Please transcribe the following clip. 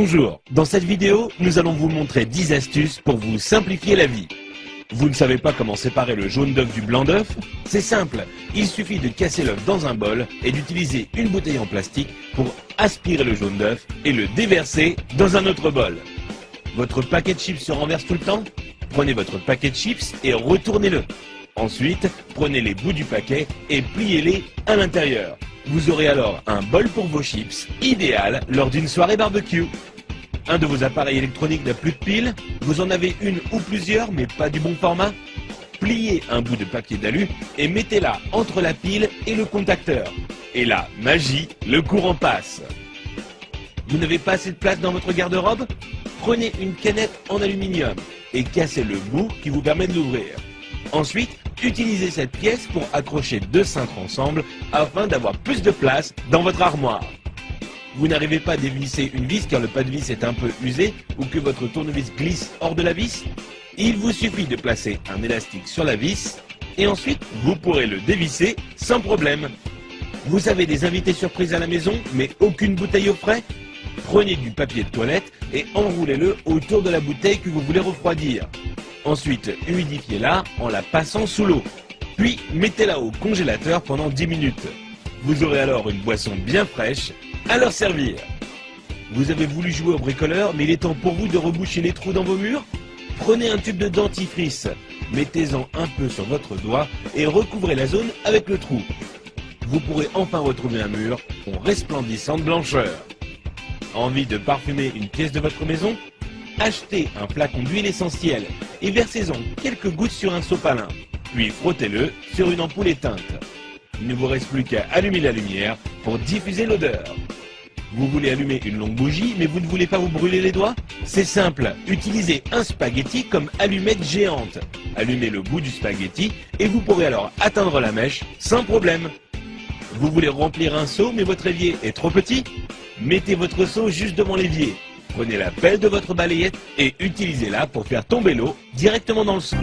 Bonjour, dans cette vidéo, nous allons vous montrer 10 astuces pour vous simplifier la vie. Vous ne savez pas comment séparer le jaune d'œuf du blanc d'œuf? C'est simple, il suffit de casser l'œuf dans un bol et d'utiliser une bouteille en plastique pour aspirer le jaune d'œuf et le déverser dans un autre bol. Votre paquet de chips se renverse tout le temps? Prenez votre paquet de chips et retournez-le. Ensuite, prenez les bouts du paquet et pliez-les à l'intérieur. Vous aurez alors un bol pour vos chips, idéal lors d'une soirée barbecue. Un de vos appareils électroniques n'a plus de pile, vous en avez une ou plusieurs mais pas du bon format? Pliez un bout de papier d'alu et mettez-la entre la pile et le contacteur. Et là, magie, le courant passe. Vous n'avez pas assez de place dans votre garde-robe? Prenez une canette en aluminium et cassez le bout qui vous permet de l'ouvrir. Ensuite, utilisez cette pièce pour accrocher deux cintres ensemble afin d'avoir plus de place dans votre armoire. Vous n'arrivez pas à dévisser une vis car le pas de vis est un peu usé ou que votre tournevis glisse hors de la vis? Il vous suffit de placer un élastique sur la vis et ensuite vous pourrez le dévisser sans problème. Vous avez des invités surprises à la maison mais aucune bouteille au frais? Prenez du papier de toilette et enroulez-le autour de la bouteille que vous voulez refroidir. Ensuite, humidifiez-la en la passant sous l'eau. Puis, mettez-la au congélateur pendant 10 minutes. Vous aurez alors une boisson bien fraîche à leur servir. Vous avez voulu jouer au bricoleur, mais il est temps pour vous de reboucher les trous dans vos murs? Prenez un tube de dentifrice, mettez-en un peu sur votre doigt et recouvrez la zone avec le trou. Vous pourrez enfin retrouver un mur en resplendissante blancheur. Envie de parfumer une pièce de votre maison? Achetez un flacon d'huile essentielle et versez-en quelques gouttes sur un sopalin, puis frottez-le sur une ampoule éteinte. Il ne vous reste plus qu'à allumer la lumière pour diffuser l'odeur. Vous voulez allumer une longue bougie, mais vous ne voulez pas vous brûler les doigts? C'est simple, utilisez un spaghetti comme allumette géante. Allumez le bout du spaghetti et vous pourrez alors atteindre la mèche sans problème. Vous voulez remplir un seau, mais votre évier est trop petit? Mettez votre seau juste devant l'évier. Prenez la pelle de votre balayette et utilisez-la pour faire tomber l'eau directement dans le seau.